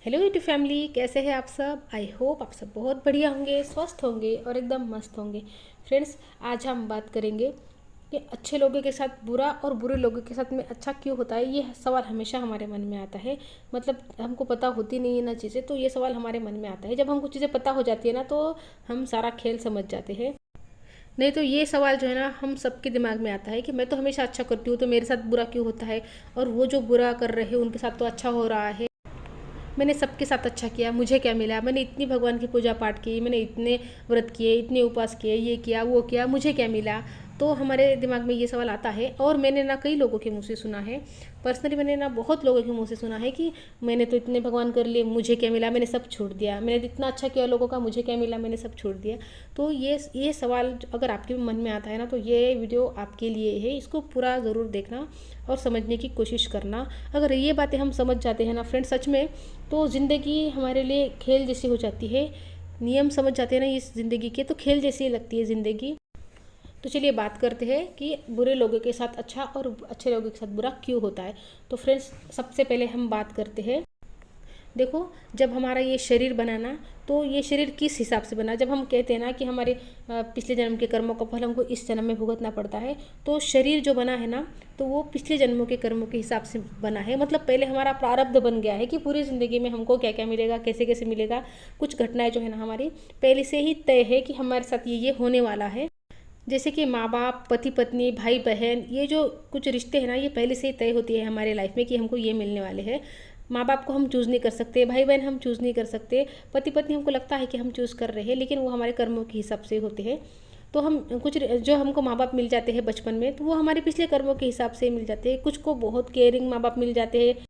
Hello YouTube family, कैसे हैं आप सब। आई होप आप सब बहुत बढ़िया होंगे, स्वस्थ होंगे और एकदम मस्त होंगे। फ्रेंड्स, आज हम बात करेंगे कि अच्छे लोगों के साथ बुरा और बुरे लोगों के साथ में अच्छा क्यों होता है। ये सवाल हमेशा हमारे मन में आता है। मतलब हमको पता होती नहीं है ना चीज़ें, तो ये सवाल हमारे मन में आता है। जब हमको चीज़ें पता हो जाती है ना, तो हम सारा खेल समझ जाते हैं। नहीं तो ये सवाल जो है ना, हम सबके दिमाग में आता है कि मैं तो हमेशा अच्छा करती हूँ, तो मेरे साथ बुरा क्यों होता है। और वो जो बुरा कर रहे हैं उनके साथ तो अच्छा हो रहा है। मैंने सबके साथ अच्छा किया, मुझे क्या मिला। मैंने इतनी भगवान की पूजा पाठ की, मैंने इतने व्रत किए, इतने उपवास किए, ये किया वो किया, मुझे क्या मिला। तो हमारे दिमाग में ये सवाल आता है। और मैंने ना कई लोगों के मुँह से सुना है, पर्सनली मैंने ना बहुत लोगों के मुँह से सुना है कि मैंने तो इतने भगवान कर लिए, मुझे क्या मिला, मैंने सब छोड़ दिया। मैंने इतना अच्छा किया लोगों का, मुझे क्या मिला, मैंने सब छोड़ दिया। तो ये सवाल अगर आपके मन में आता है ना, तो ये वीडियो आपके लिए है। इसको पूरा ज़रूर देखना और समझने की कोशिश करना। अगर ये बातें हम समझ जाते हैं ना फ्रेंड्स, सच में, तो ज़िंदगी हमारे लिए खेल जैसी हो जाती है। नियम समझ जाते हैं ना इस ज़िंदगी के, तो खेल जैसी लगती है ज़िंदगी। तो चलिए बात करते हैं कि बुरे लोगों के साथ अच्छा और अच्छे लोगों के साथ बुरा क्यों होता है। तो फ्रेंड्स, सबसे पहले हम बात करते हैं। देखो, जब हमारा ये शरीर बना ना, तो ये शरीर किस हिसाब से बना। जब हम कहते हैं ना कि हमारे पिछले जन्म के कर्मों का फल हमको इस जन्म में भुगतना पड़ता है, तो शरीर जो बना है ना, तो वो पिछले जन्मों के कर्मों के हिसाब से बना है। मतलब पहले हमारा प्रारब्ध बन गया है कि पूरी ज़िंदगी में हमको क्या क्या मिलेगा, कैसे कैसे मिलेगा। कुछ घटनाएं जो है ना हमारी पहले से ही तय है कि हमारे साथ ये होने वाला है। जैसे कि माँ बाप, पति पत्नी, भाई बहन, ये जो कुछ रिश्ते हैं ना, ये पहले से ही तय होती है हमारे लाइफ में कि हमको ये मिलने वाले हैं। माँ बाप को हम चूज़ नहीं कर सकते, भाई बहन हम चूज़ नहीं कर सकते, पति पत्नी हमको लगता है कि हम चूज़ कर रहे हैं, लेकिन वो हमारे कर्मों के हिसाब से होते हैं। तो हम कुछ जो हमको माँ बाप मिल जाते हैं बचपन में, तो वो हमारे पिछले कर्मों के हिसाब से मिल जाते हैं। कुछ को बहुत केयरिंग माँ बाप मिल जाते हैं,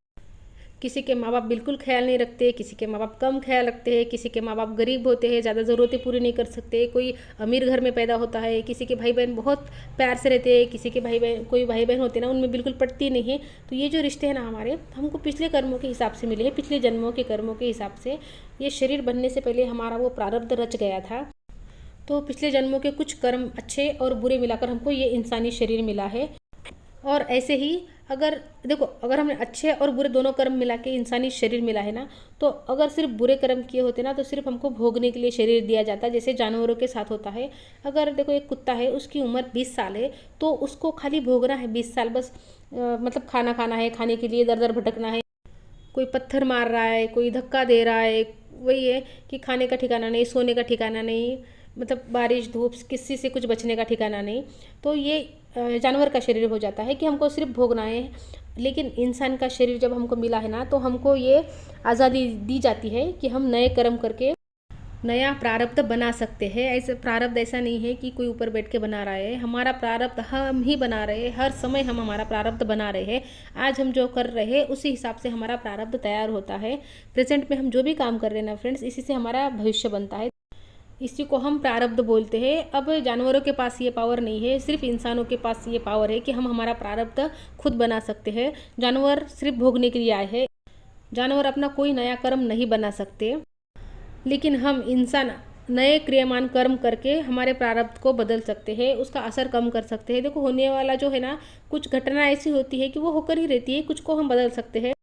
किसी के माँ बाप बिल्कुल ख्याल नहीं रखते, किसी के माँ बाप कम ख्याल रखते हैं, किसी के माँ बाप गरीब होते हैं, ज़्यादा ज़रूरतें पूरी नहीं कर सकते, कोई अमीर घर में पैदा होता है, किसी के भाई बहन बहुत प्यार से रहते हैं, किसी के भाई बहन, कोई भाई बहन होते हैं ना, उनमें बिल्कुल पटती नहीं है। तो ये जो रिश्ते हैं ना हमारे, हमको पिछले कर्मों के हिसाब से मिले हैं, पिछले जन्मों के कर्मों के हिसाब से। ये शरीर बनने से पहले हमारा वो प्रारब्ध रच गया था। तो पिछले जन्मों के कुछ कर्म अच्छे और बुरे मिलाकर हमको ये इंसानी शरीर मिला है। और ऐसे ही अगर देखो, अगर हमने अच्छे और बुरे दोनों कर्म मिला के इंसानी शरीर मिला है ना, तो अगर सिर्फ बुरे कर्म किए होते ना, तो सिर्फ हमको भोगने के लिए शरीर दिया जाता, जैसे जानवरों के साथ होता है। अगर देखो, एक कुत्ता है, उसकी उम्र 20 साल है, तो उसको खाली भोगना है 20 साल बस। मतलब खाना खाना है, खाने के लिए दर दर भटकना है, कोई पत्थर मार रहा है, कोई धक्का दे रहा है। वही है कि खाने का ठिकाना नहीं, सोने का ठिकाना नहीं, मतलब बारिश धूप किसी से कुछ बचने का ठिकाना नहीं। तो ये जानवर का शरीर हो जाता है कि हमको सिर्फ भोगना है। लेकिन इंसान का शरीर जब हमको मिला है ना, तो हमको ये आज़ादी दी जाती है कि हम नए कर्म करके नया प्रारब्ध बना सकते हैं। ऐसे प्रारब्ध ऐसा नहीं है कि कोई ऊपर बैठ के बना रहा है, हमारा प्रारब्ध हम ही बना रहे हैं। हर समय हम हमारा प्रारब्ध बना रहे हैं। आज हम जो कर रहे हैं उसी हिसाब से हमारा प्रारब्ध तैयार होता है। प्रेजेंट में हम जो भी काम कर रहे हैं ना फ्रेंड्स, इसी से हमारा भविष्य बनता है। इसी को हम प्रारब्ध बोलते हैं। अब जानवरों के पास ये पावर नहीं है, सिर्फ इंसानों के पास ये पावर है कि हम हमारा प्रारब्ध खुद बना सकते हैं। जानवर सिर्फ भोगने के लिए आए हैं, जानवर अपना कोई नया कर्म नहीं बना सकते। लेकिन हम इंसान नए क्रियामान कर्म करके हमारे प्रारब्ध को बदल सकते हैं, उसका असर कम कर सकते हैं। देखो, होने वाला जो है ना, कुछ घटना ऐसी होती है कि वो होकर ही रहती है, कुछ को हम बदल सकते हैं।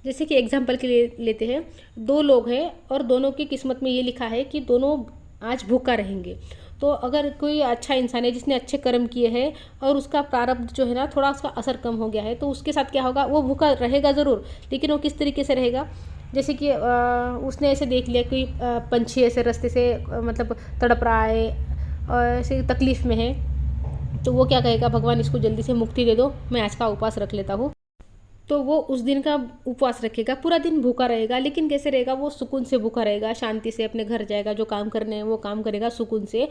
जैसे कि एग्जाम्पल के लिए लेते हैं, दो लोग हैं और दोनों की किस्मत में ये लिखा है कि दोनों आज भूखा रहेंगे। तो अगर कोई अच्छा इंसान है जिसने अच्छे कर्म किए हैं और उसका प्रारब्ध जो है ना, थोड़ा उसका असर कम हो गया है, तो उसके साथ क्या होगा, वो भूखा रहेगा ज़रूर, लेकिन वो किस तरीके से रहेगा। जैसे कि उसने ऐसे देख लिया कि पंछी ऐसे रास्ते से मतलब तड़प रहा है और ऐसे तकलीफ़ में है, तो वो क्या कहेगा, भगवान इसको जल्दी से मुक्ति दे दो, मैं आज का उपवास रख लेता हूँ। तो वो उस दिन का उपवास रखेगा, पूरा दिन भूखा रहेगा। लेकिन कैसे रहेगा, वो सुकून से भूखा रहेगा, शांति से अपने घर जाएगा, जो काम करने हैं वो काम करेगा सुकून से।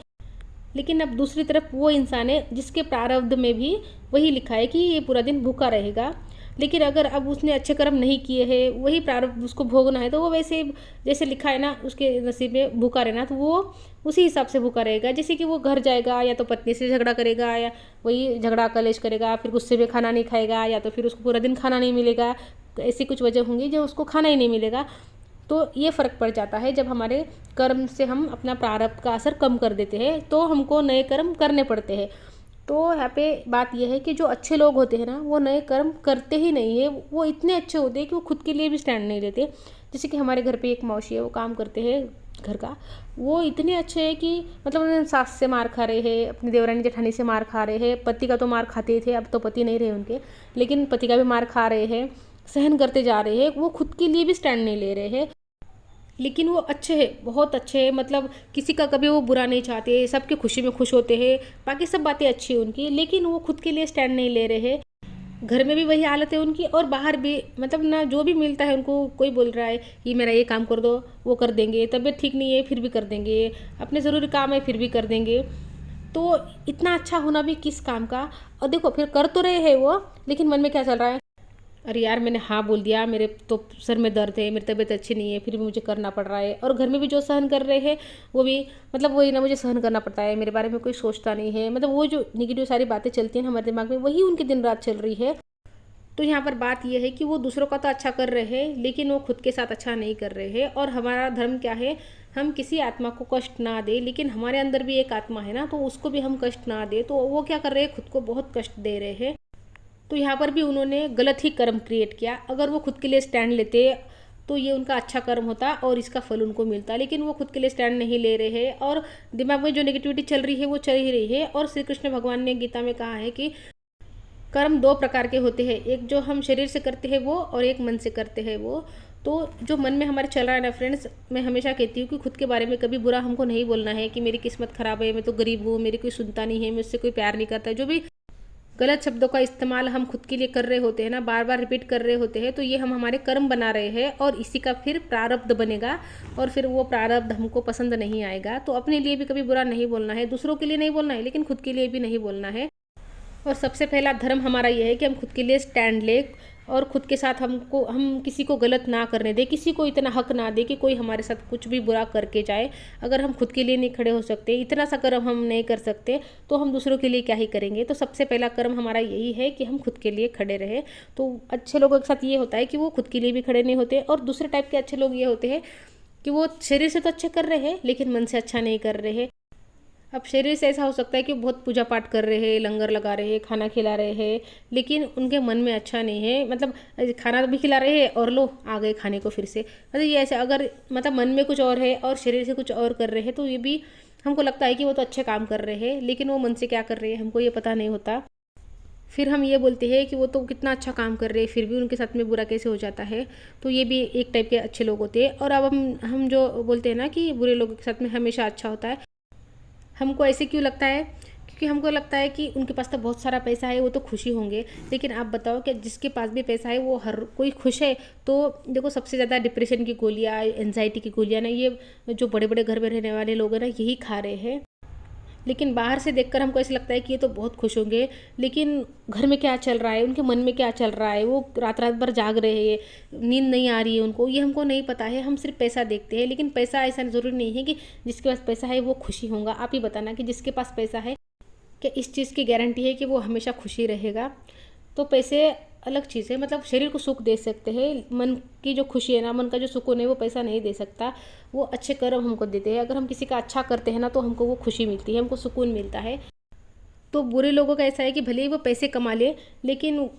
लेकिन अब दूसरी तरफ वो इंसान है जिसके प्रारब्ध में भी वही लिखा है कि ये पूरा दिन भूखा रहेगा। लेकिन अगर अब उसने अच्छे कर्म नहीं किए हैं, वही प्रारब्ध उसको भोगना है, तो वो वैसे जैसे लिखा है ना उसके नसीब में भूखा रहना, तो वो उसी हिसाब से भूखा रहेगा। जैसे कि वो घर जाएगा, या तो पत्नी से झगड़ा करेगा, या वही झगड़ा कलेश करेगा, फिर गुस्से में खाना नहीं खाएगा, या तो फिर उसको पूरा दिन खाना नहीं मिलेगा। तो ऐसी कुछ वजह होंगी जो उसको खाना ही नहीं मिलेगा। तो ये फ़र्क पड़ जाता है जब हमारे कर्म से हम अपना प्रारब्ध का असर कम कर देते हैं, तो हमको नए कर्म करने पड़ते हैं। तो यहाँ पे बात यह है कि जो अच्छे लोग होते हैं ना, वो नए कर्म करते ही नहीं है। वो इतने अच्छे होते हैं कि वो खुद के लिए भी स्टैंड नहीं लेते। जैसे कि हमारे घर पे एक मौसी है, वो काम करते हैं घर का, वो इतने अच्छे हैं कि मतलब उन्होंने सास से मार खा रहे हैं, अपनी देवरानी जेठानी से मार खा रहे हैं, पति का तो मार खाते ही थे, अब तो पति नहीं रहे उनके, लेकिन पति का भी मार खा रहे हैं, सहन करते जा रहे हैं, वो खुद के लिए भी स्टैंड नहीं ले रहे हैं। लेकिन वो अच्छे हैं, बहुत अच्छे हैं, मतलब किसी का कभी वो बुरा नहीं चाहते, सबके खुशी में खुश होते हैं, बाकी सब बातें अच्छी हैं उनकी, लेकिन वो खुद के लिए स्टैंड नहीं ले रहे हैं। घर में भी वही हालत है उनकी और बाहर भी, मतलब ना जो भी मिलता है उनको, कोई बोल रहा है कि मेरा ये काम कर दो, वो कर देंगे, तबीयत ठीक नहीं है फिर भी कर देंगे, अपने ज़रूरी काम है फिर भी कर देंगे। तो इतना अच्छा होना भी किस काम का। और देखो फिर कर तो रहे हैं वो, लेकिन मन में क्या चल रहा है, अरे यार मैंने हाँ बोल दिया, मेरे तो सर में दर्द है, मेरी तबीयत अच्छी नहीं है, फिर भी मुझे करना पड़ रहा है। और घर में भी जो सहन कर रहे हैं वो भी, मतलब वही ना, मुझे सहन करना पड़ता है, मेरे बारे में कोई सोचता नहीं है, मतलब वो जो निगेटिव सारी बातें चलती हैं हमारे दिमाग में, वही उनकी दिन रात चल रही है। तो यहाँ पर बात यह है कि वो दूसरों का तो अच्छा कर रहे हैं, लेकिन वो खुद के साथ अच्छा नहीं कर रहे हैं। और हमारा धर्म क्या है, हम किसी आत्मा को कष्ट ना दे, लेकिन हमारे अंदर भी एक आत्मा है ना, तो उसको भी हम कष्ट ना दे। तो वो क्या कर रहे हैं, खुद को बहुत कष्ट दे रहे हैं। तो यहाँ पर भी उन्होंने गलत ही कर्म क्रिएट किया। अगर वो खुद के लिए स्टैंड लेते तो ये उनका अच्छा कर्म होता और इसका फल उनको मिलता, लेकिन वो खुद के लिए स्टैंड नहीं ले रहे हैं और दिमाग में जो नेगेटिविटी चल रही है वो चल ही रही है। और श्री कृष्ण भगवान ने गीता में कहा है कि कर्म दो प्रकार के होते हैं, एक जो हम शरीर से करते हैं वो, और एक मन से करते हैं वो। तो जो मन में हमारे चल रहा है ना फ्रेंड्स, मैं हमेशा कहती हूँ कि खुद के बारे में कभी बुरा हमको नहीं बोलना है कि मेरी किस्मत ख़राब है, मैं तो गरीब हूँ, मेरी कोई सुनता नहीं है, मुझसे कोई प्यार नहीं करता। जो भी गलत शब्दों का इस्तेमाल हम खुद के लिए कर रहे होते हैं ना, बार बार रिपीट कर रहे होते हैं, तो ये हम हमारे कर्म बना रहे हैं और इसी का फिर प्रारब्ध बनेगा और फिर वो प्रारब्ध हमको पसंद नहीं आएगा। तो अपने लिए भी कभी बुरा नहीं बोलना है, दूसरों के लिए नहीं बोलना है, लेकिन खुद के लिए भी नहीं बोलना है। और सबसे पहला धर्म हमारा ये है कि हम खुद के लिए स्टैंड ले और खुद के साथ हम किसी को गलत ना करने दें, किसी को इतना हक ना दे कि कोई हमारे साथ कुछ भी बुरा करके जाए। अगर हम खुद के लिए नहीं खड़े हो सकते, इतना सा कर्म हम नहीं कर सकते, तो हम दूसरों के लिए क्या ही करेंगे। तो सबसे पहला कर्म हमारा यही है कि हम खुद के लिए खड़े रहे। तो अच्छे लोगों के साथ ये होता है कि वो खुद के लिए भी खड़े नहीं होते। और दूसरे टाइप के अच्छे लोग ये होते हैं कि वो शरीर से तो अच्छे कर रहे हैं लेकिन मन से अच्छा नहीं कर रहे हैं। अब शरीर से ऐसा हो सकता है कि बहुत पूजा पाठ कर रहे हैं, लंगर लगा रहे हैं, खाना खिला रहे हैं, लेकिन उनके मन में अच्छा नहीं है। मतलब खाना भी खिला रहे हैं और लो आ गए खाने को फिर से, मतलब ये ऐसे, अगर मतलब मन में कुछ और है और शरीर से कुछ और कर रहे हैं, तो ये भी हमको लगता है कि वो तो अच्छे काम कर रहे हैं, लेकिन वो मन से क्या कर रहे हैं हमको ये पता नहीं होता। फिर हम ये बोलते हैं कि वो तो कितना अच्छा काम कर रहे हैं, फिर भी उनके साथ में बुरा कैसे हो जाता है। तो ये भी एक टाइप के अच्छे लोग होते हैं। और अब हम जो बोलते हैं ना कि बुरे लोगों के साथ में हमेशा अच्छा होता है, हमको ऐसे क्यों लगता है, क्योंकि हमको लगता है कि उनके पास तो बहुत सारा पैसा है, वो तो खुशी होंगे। लेकिन आप बताओ कि जिसके पास भी पैसा है वो हर कोई खुश है? तो देखो सबसे ज़्यादा डिप्रेशन की गोलियाँ, एनजाइटी की गोलियाँ ना, ये जो बड़े बड़े घर में रहने वाले लोग हैं ना, यही खा रहे हैं। लेकिन बाहर से देखकर हमको ऐसा लगता है कि ये तो बहुत खुश होंगे, लेकिन घर में क्या चल रहा है, उनके मन में क्या चल रहा है, वो रात रात भर जाग रहे हैं, नींद नहीं आ रही है उनको, ये हमको नहीं पता है। हम सिर्फ पैसा देखते हैं, लेकिन पैसा ऐसा ज़रूरी नहीं है कि जिसके पास पैसा है वो खुशी होगा। आप ही बताना कि जिसके पास पैसा है, क्या इस चीज़ की गारंटी है कि वो हमेशा खुशी रहेगा? तो पैसे अलग चीज़ है, मतलब शरीर को सुख दे सकते हैं, मन की जो खुशी है ना, मन का जो सुकून है, वो पैसा नहीं दे सकता। वो अच्छे कर्म हमको देते हैं। अगर हम किसी का अच्छा करते हैं ना, तो हमको वो खुशी मिलती है, हमको सुकून मिलता है। तो बुरे लोगों का ऐसा है कि भले ही वो पैसे कमा ले, लेकिन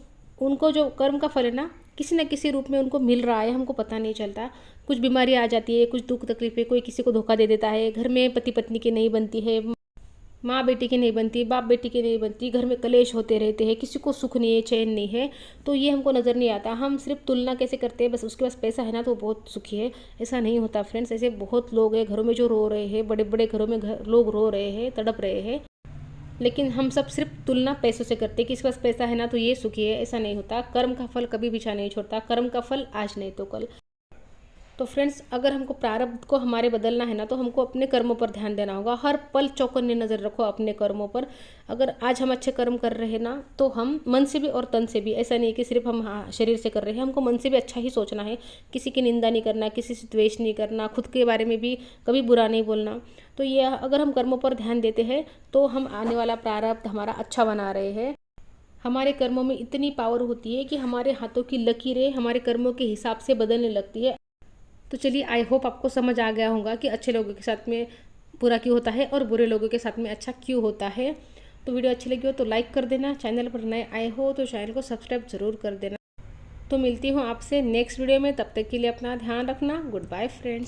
उनको जो कर्म का फल है ना, किसी न किसी रूप में उनको मिल रहा है, हमको पता नहीं चलता। कुछ बीमारी आ जाती है, कुछ दुख तकलीफें, कोई किसी को धोखा दे देता है, घर में पति पत्नी की नहीं बनती है, माँ बेटी की नहीं बनती, बाप बेटी की नहीं बनती, घर में कलेश होते रहते हैं, किसी को सुख नहीं है, चैन नहीं है। तो ये हमको नज़र नहीं आता। हम सिर्फ तुलना कैसे करते हैं, बस उसके पास पैसा है ना तो बहुत सुखी है, ऐसा नहीं होता फ्रेंड्स। ऐसे बहुत लोग हैं घरों में जो रो रहे हैं, बड़े बड़े घरों में लोग रो रहे हैं, तड़प रहे हैं, लेकिन हम सब सिर्फ तुलना पैसों से करते हैं कि इसके पास पैसा है ना तो ये सुखी है। ऐसा नहीं होता। कर्म का फल कभी पीछा नहीं छोड़ता, कर्म का फल आज नहीं तो कल। तो फ्रेंड्स, अगर हमको प्रारब्ध को हमारे बदलना है ना, तो हमको अपने कर्मों पर ध्यान देना होगा। हर पल चौकन्नी नज़र रखो अपने कर्मों पर। अगर आज हम अच्छे कर्म कर रहे हैं ना, तो हम मन से भी और तन से भी, ऐसा नहीं कि सिर्फ हम शरीर से कर रहे हैं, हमको मन से भी अच्छा ही सोचना है। किसी की निंदा नहीं करना, किसी से द्वेष नहीं करना, खुद के बारे में भी कभी बुरा नहीं बोलना। तो ये अगर हम कर्मों पर ध्यान देते हैं, तो हम आने वाला प्रारब्ध हमारा अच्छा बना रहे हैं। हमारे कर्मों में इतनी पावर होती है कि हमारे हाथों की लकीरें हमारे कर्मों के हिसाब से बदलने लगती है। तो चलिए, आई होप आपको समझ आ गया होगा कि अच्छे लोगों के साथ में बुरा क्यों होता है और बुरे लोगों के साथ में अच्छा क्यों होता है। तो वीडियो अच्छी लगी हो तो लाइक कर देना, चैनल पर नए आए हो तो चैनल को सब्सक्राइब ज़रूर कर देना। तो मिलती हूँ आपसे नेक्स्ट वीडियो में, तब तक के लिए अपना ध्यान रखना। Goodbye friends.